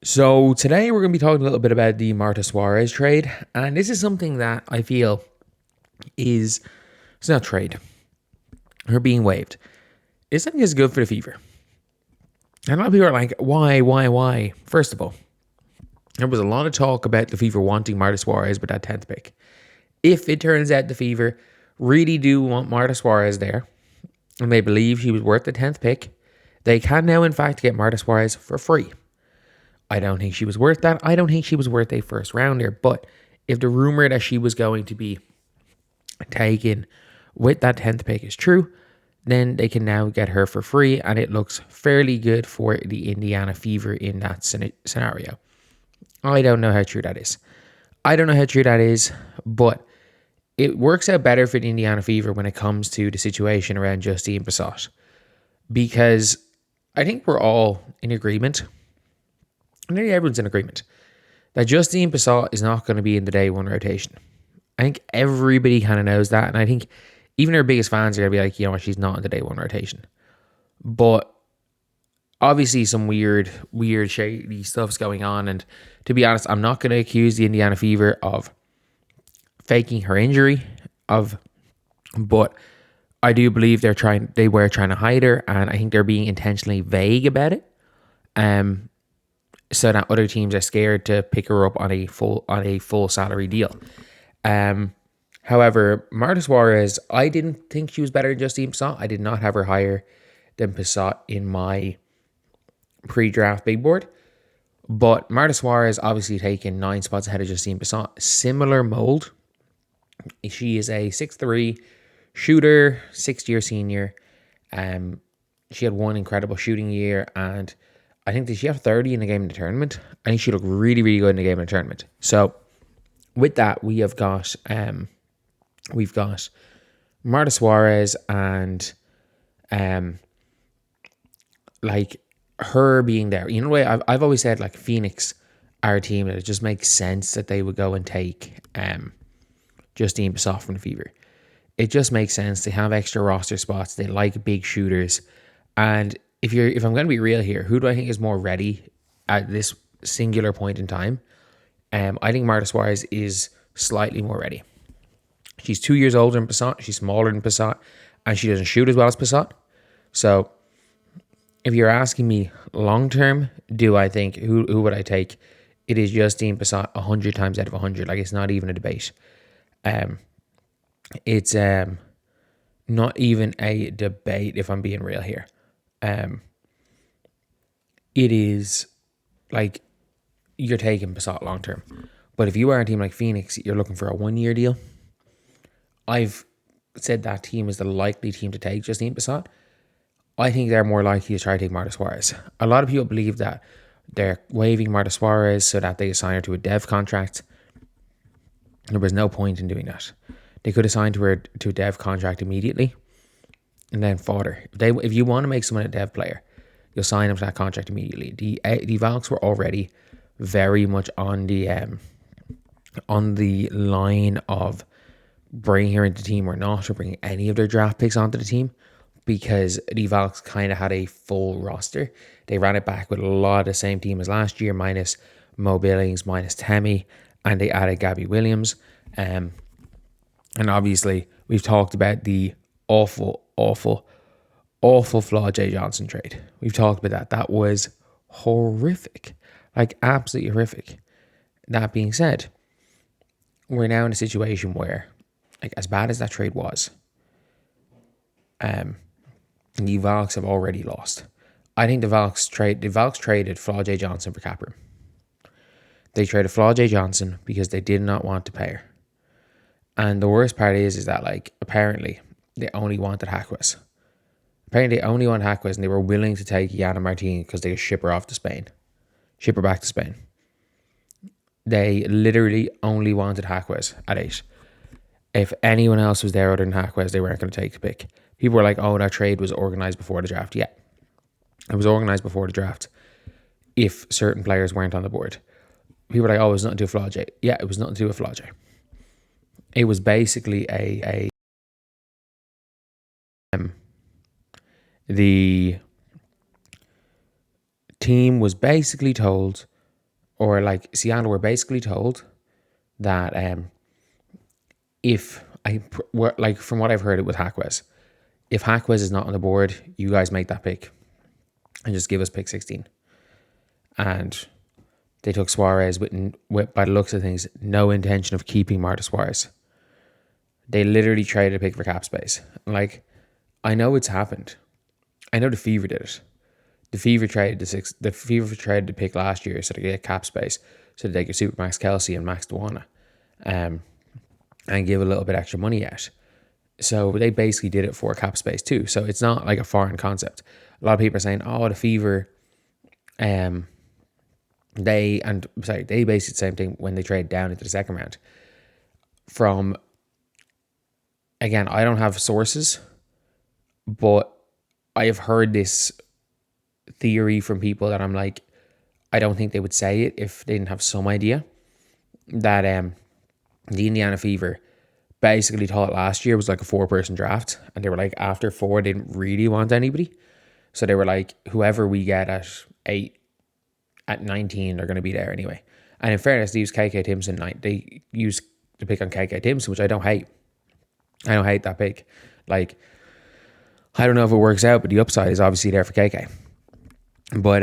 So today we're going to be talking a little bit about the Marta Suarez trade, and this is something that I feel is it's not trade. Her being waived. It's something that's good for the Fever. And a lot of people are like, why? First of all, there was a lot of talk about the Fever wanting Marta Suarez with that 10th pick. If it turns out the Fever really do want Marta Suarez there, and they believe she was worth the 10th pick, they can now in fact get Marta Suarez for free. I don't think she was worth that. I don't think she was worth a first rounder. But if the rumor that she was going to be taken with that 10th pick is true, then they can now get her for free. And it looks fairly good for the Indiana Fever in that scenario. I don't know how true that is. But it works out better for the Indiana Fever when it comes to the situation around Justine Pissott. Because I think we're all in agreement, nearly everyone's in agreement, that Justine Pissott is not going to be in the day one rotation. I think everybody kind of knows that. And I think even our biggest fans are going to be like, you know what, she's not in the day one rotation. But obviously some weird, shady stuff's going on. And to be honest, I'm not going to accuse the Indiana Fever of faking her injury, but I do believe they were trying to hide her. And I think they're being intentionally vague about it. So that other teams are scared to pick her up on a full salary deal. However, Marta Suarez, I didn't think she was better than Justine Pissott. I did not have her higher than Pissott in my pre-draft big board. But Marta Suarez obviously taken 9 spots ahead of Justine Pissott. Similar mold. She is a 6'3" shooter, 6th-year senior. She had one incredible shooting year, and I think, did she have 30 in the game in the tournament? I think she looked really, really good in the game in the tournament. So with that, we've got Marta Suarez and like her being there. You know the way I've always said, like, Phoenix are a team that it just makes sense that they would go and take Justine Pissott from the Fever. It just makes sense. They have extra roster spots. They like big shooters. And if I'm going to be real here, who do I think is more ready at this singular point in time? I think Marta Suarez is slightly more ready. She's 2 years older than Pissott. She's smaller than Pissott, and she doesn't shoot as well as Pissott. So, if you're asking me long term, do I think who would I take? It is Justine Pissott 100 times out of 100. Like, it's not even a debate. It's not even a debate if I'm being real here. It is like you're taking Pissott long term. But if you are a team like Phoenix, you're looking for a 1-year deal. I've said that team is the likely team to take Justine Pissott. I think they're more likely to try to take Marta Suarez. A lot of people believe that they're waiving Marta Suarez so that they assign her to a dev contract. There was no point in doing that. They could assign her to a dev contract immediately and then fought her. If you want to make someone a dev player, you'll sign them to that contract immediately. The Valks were already very much on the line of bringing her into the team or not, or bringing any of their draft picks onto the team, because the Valks kind of had a full roster. They ran it back with a lot of the same team as last year, minus Mo Billings, minus Temi, and they added Gabby Williams. And obviously, we've talked about the awful Flaw Jay Johnson trade. We've talked about that. That was horrific. Like, absolutely horrific. That being said, we're now in a situation where, like, as bad as that trade was, the Valks have already lost. I think the Valks traded Flaw J Johnson for cap room. They traded Flaw J Johnson because they did not want to pay her. And the worst part is that, like, apparently they only wanted Haquez. And they were willing to take Yana Martin because they could ship her back to Spain. They literally only wanted Haquez at 8. If anyone else was there other than Haquez, they weren't going to take the pick. People were like, oh, that trade was organized before the draft. Yeah, it was organized before the draft if certain players weren't on the board. People were like, oh, it was nothing to do with Flaw J. Yeah, it was nothing to do with Flaw J. It was basically the team was basically told, or like Seattle were basically told that if like from what I've heard it with Hackways, if Hackways is not on the board, you guys make that pick and just give us pick 16. And they took Suarez with by the looks of things, no intention of keeping Marta Suarez. They literally traded a pick for cap space. Like, I know it's happened. I know the Fever did it. The Fever traded the pick last year so they get cap space, so they could Supermax Kelsey and Max Duana, and give a little bit extra money out. So they basically did it for cap space too. So it's not like a foreign concept. A lot of people are saying, "Oh, the Fever," they basically the same thing when they trade down into the second round. From again, I don't have sources, but I have heard this theory from people that I'm like, I don't think they would say it if they didn't have some idea that the Indiana Fever basically thought last year was like a 4-person draft, and they were like, after 4 they didn't really want anybody, so they were like, whoever we get at 8, at 19, they're going to be there anyway. And in fairness, they used KK Timpson. They used the pick on KK Timpson, which I don't hate. I don't hate that pick. Like, I don't know if it works out, but the upside is obviously there for KK. But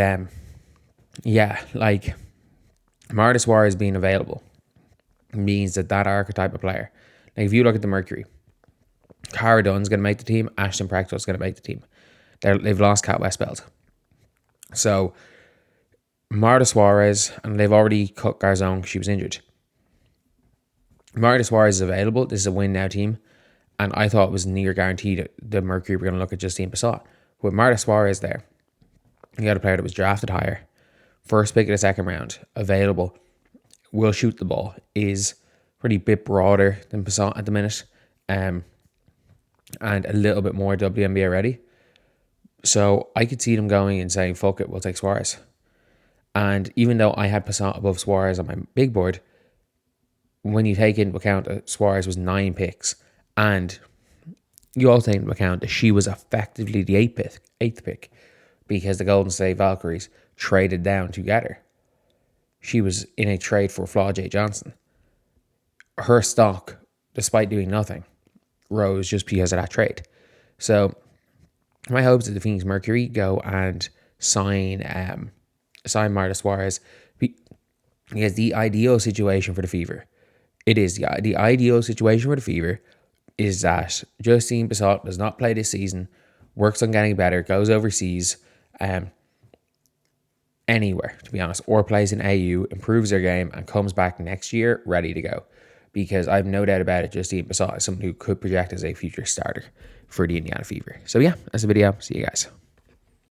yeah, like, Marta Suarez being available means that archetype of player. Like, if you look at the Mercury, Cara Dunn's going to make the team. Ashton Prechtel's going to make the team. They've lost Kat Westbeld. So, Marta Suarez, and they've already cut Garzon because she was injured. Marta Suarez is available. This is a win now team. And I thought it was near guaranteed that the Mercury were going to look at Justine Pissott. With Marta Suarez there, you got a player that was drafted higher, first pick of the second round, available, will shoot the ball, is pretty bit broader than Pissott at the minute, and a little bit more WNBA ready. So I could see them going and saying, fuck it, we'll take Suarez. And even though I had Pissott above Suarez on my big board, when you take into account that Suarez was 9 picks, and you also take into account that she was effectively the 8th pick, because the Golden State Valkyries traded down to get her. She was in a trade for Flaw J. Johnson. Her stock, despite doing nothing, rose just because of that trade. So my hopes is the Phoenix Mercury go and sign Marta Suarez, because the ideal situation for the Fever, the ideal situation for the Fever is that Justine Pissott does not play this season, works on getting better, goes overseas, anywhere, to be honest, or plays in AU, improves their game, and comes back next year ready to go. Because I've no doubt about it, Justine Pissott is someone who could project as a future starter for the Indiana Fever. So yeah, that's the video. See you guys.